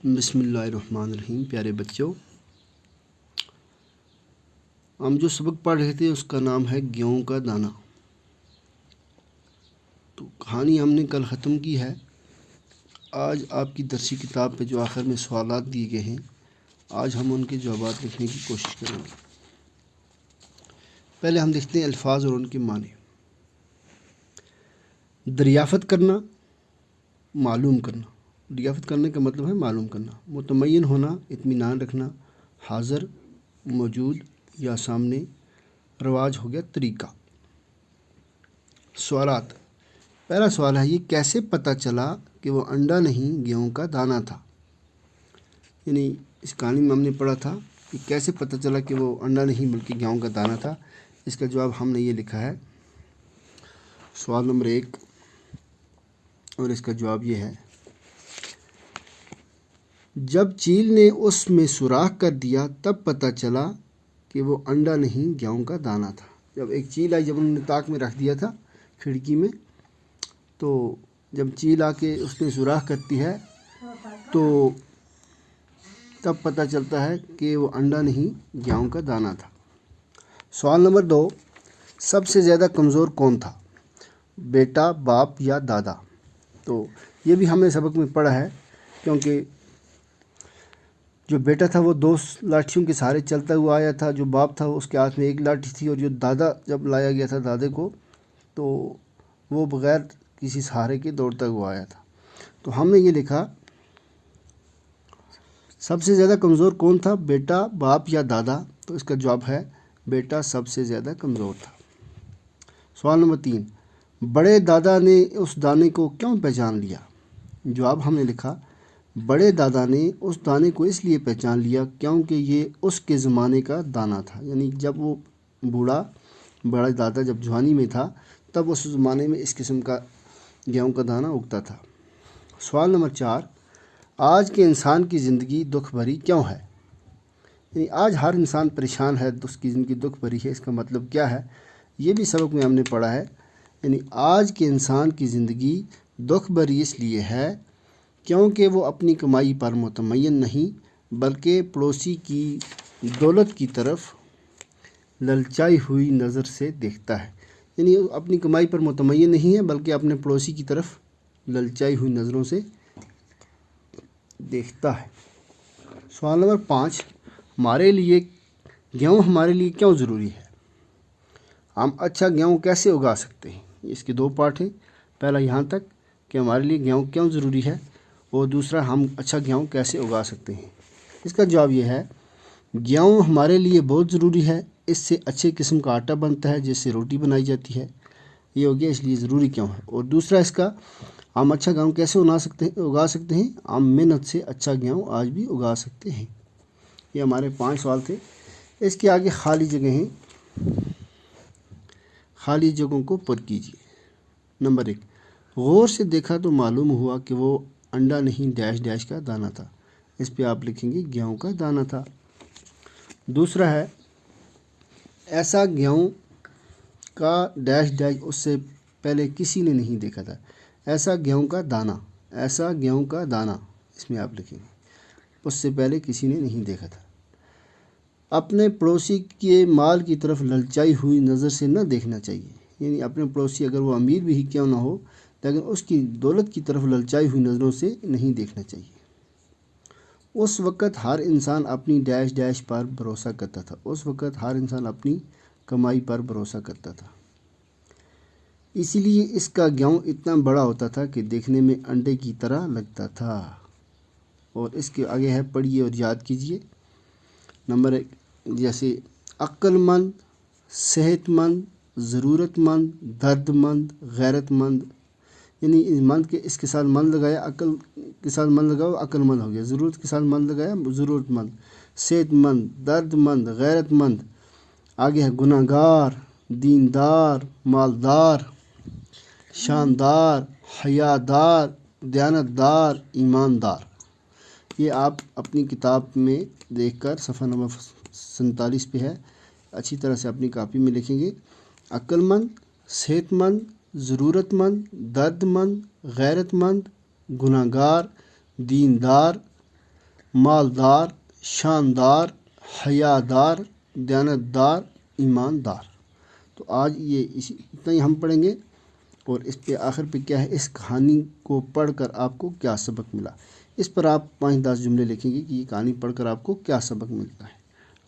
بسم اللہ الرحمن الرحیم۔ پیارے بچوں، ہم جو سبق پڑھ رہے تھے اس کا نام ہے گیہوں کا دانہ۔ تو کہانی ہم نے کل ختم کی ہے۔ آج آپ کی درسی کتاب پہ جو آخر میں سوالات دیے گئے ہیں، آج ہم ان کے جوابات لکھنے کی کوشش کریں گے۔ پہلے ہم دیکھتے ہیں الفاظ اور ان کے معنی۔ دریافت کرنا، معلوم کرنا۔ دریافت کرنے کا مطلب ہے معلوم کرنا۔ متمین ہونا، اطمینان رکھنا، حاضر، موجود یا سامنے۔ رواج ہو گیا طریقہ۔ سوالات۔ پہلا سوال ہے، یہ کیسے پتہ چلا کہ وہ انڈا نہیں گیہوں کا دانہ تھا؟ یعنی اس کہانی میں ہم نے پڑھا تھا کہ کیسے پتہ چلا کہ وہ انڈا نہیں بلکہ گیہوں کا دانہ تھا۔ اس کا جواب ہم نے یہ لکھا ہے، سوال نمبر 1، اور اس کا جواب یہ ہے، جب چیل نے اس میں سوراخ کر دیا تب پتہ چلا کہ وہ انڈا نہیں گیہوں کا دانہ تھا۔ جب ایک چیل آئی، جب انہوں نے تاک میں رکھ دیا تھا کھڑکی میں، تو جب چیل آ کے اس میں سوراخ کرتی ہے تو تب پتہ چلتا ہے کہ وہ انڈا نہیں گیہوں کا دانہ تھا۔ سوال نمبر 2، سب سے زیادہ کمزور کون تھا؟ بیٹا، باپ یا دادا؟ تو یہ بھی ہم نے سبق میں پڑھا ہے، کیونکہ جو بیٹا تھا وہ 2 لاٹھیوں کے سہارے چلتا ہوا آیا تھا، جو باپ تھا اس کے ہاتھ میں 1 لاٹھی تھی، اور جو دادا جب لایا گیا تھا دادے کو، تو وہ بغیر کسی سہارے کے دوڑتا ہوا آیا تھا۔ تو ہم نے یہ لکھا، سب سے زیادہ کمزور کون تھا؟ بیٹا، باپ یا دادا؟ تو اس کا جواب ہے بیٹا سب سے زیادہ کمزور تھا۔ سوال نمبر 3، بڑے دادا نے اس دانے کو کیوں پہچان لیا؟ جواب ہم نے لکھا، بڑے دادا نے اس دانے کو اس لیے پہچان لیا کیونکہ یہ اس کے زمانے کا دانہ تھا۔ یعنی جب وہ بڑا دادا جب جوانی میں تھا، تب اس زمانے میں اس قسم کا گیہوں کا دانہ اگتا تھا۔ سوال نمبر 4، آج کے انسان کی زندگی دکھ بھری کیوں ہے؟ یعنی آج ہر انسان پریشان ہے، اس کی زندگی دکھ بھری ہے، اس کا مطلب کیا ہے؟ یہ بھی سبق میں ہم نے پڑھا ہے۔ یعنی آج کے انسان کی زندگی دکھ بھری اس لیے ہے کیونکہ وہ اپنی کمائی پر مطمئن نہیں بلکہ پڑوسی کی دولت کی طرف للچائی ہوئی نظر سے دیکھتا ہے۔ یعنی وہ اپنی کمائی پر مطمئن نہیں ہے بلکہ اپنے پڑوسی کی طرف للچائی ہوئی نظروں سے دیکھتا ہے۔ سوال نمبر 5، گیہوں ہمارے لیے کیوں ضروری ہے؟ ہم اچھا گیہوں کیسے اگا سکتے ہیں؟ اس کے 2 پارٹ ہیں۔ پہلا یہاں تک کہ ہمارے لیے گیہوں کیوں ضروری ہے، اور دوسرا ہم اچھا گیہوں کیسے اگا سکتے ہیں۔ اس کا جواب یہ ہے، گیہوں ہمارے لیے بہت ضروری ہے۔ اس سے اچھے قسم کا آٹا بنتا ہے جس سے روٹی بنائی جاتی ہے۔ یہ ہو گیا اس لیے ضروری کیوں ہے۔ اور دوسرا اس کا، ہم اچھا گیہوں کیسے اگا سکتے ہیں؟ ہم محنت سے اچھا گیہوں آج بھی اگا سکتے ہیں۔ یہ ہمارے 5 سوال تھے۔ اس کے آگے خالی جگہ ہیں، خالی جگہوں کو پر کیجیے۔ نمبر 1، غور سے دیکھا تو معلوم ہوا کہ وہ انڈا نہیں ڈیش ڈیش کا دانہ تھا۔ اس پہ آپ لکھیں گے گیہوں کا دانہ تھا۔ دوسرا ہے، ایسا گیہوں کا ڈیش ڈیش اس سے پہلے کسی نے نہیں دیکھا تھا۔ ایسا گیہوں کا دانہ، ایسا گیہوں کا دانہ، اس میں آپ لکھیں گے اس سے پہلے کسی نے نہیں دیکھا تھا۔ اپنے پڑوسی کے مال کی طرف للچائی ہوئی نظر سے نہ دیکھنا چاہیے۔ یعنی اپنے پڑوسی اگر وہ امیر بھی ہی کیوں نہ ہو، لیکن اس کی دولت کی طرف للچائی ہوئی نظروں سے نہیں دیکھنا چاہیے۔ اس وقت ہر انسان اپنی ڈیش ڈیش پر بھروسہ کرتا تھا۔ اس وقت ہر انسان اپنی کمائی پر بھروسہ کرتا تھا، اسی لیے اس کا گیہوں اتنا بڑا ہوتا تھا کہ دیکھنے میں انڈے کی طرح لگتا تھا۔ اور اس کے آگے ہے، پڑھیے اور یاد کیجیے۔ نمبر 1، جیسے عقل مند، صحت مند، ضرورت مند، درد مند، غیرت مند۔ یعنی مند کے اس کے ساتھ مند لگایا، عقل کے ساتھ مند لگاؤ، عقل مند ہو گیا۔ ضرورت کے ساتھ مند لگایا، ضرورت مند۔ صحت مند، درد مند، غیرت مند۔ آگے ہے گناہ گار، دیندار، مالدار، شاندار، حیادار، دیانتدار، ایماندار۔ یہ آپ اپنی کتاب میں دیکھ کر صفحہ نمبر 47 پہ ہے، اچھی طرح سے اپنی کاپی میں لکھیں گے۔ عقل مند، صحت مند، ضرورت مند، درد مند، غیرت مند، گناہ گار، دیندار، مالدار، شاندار، حیادار، دیانتدار، ایماندار۔ تو آج یہ اتنا ہی ہم پڑھیں گے، اور اس پہ آخر پہ کیا ہے، اس کہانی کو پڑھ کر آپ کو کیا سبق ملا، اس پر آپ 5-10 جملے لکھیں گے کہ یہ کہانی پڑھ کر آپ کو کیا سبق ملتا ہے۔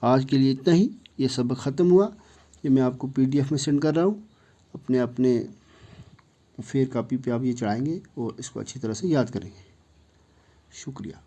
آج کے لیے اتنا ہی، یہ سبق ختم ہوا، یہ میں آپ کو PDF میں سینڈ کر رہا ہوں، اپنے فیر کاپی پہ آپ یہ چڑھائیں گے اور اس کو اچھی طرح سے یاد کریں گے۔ شکریہ۔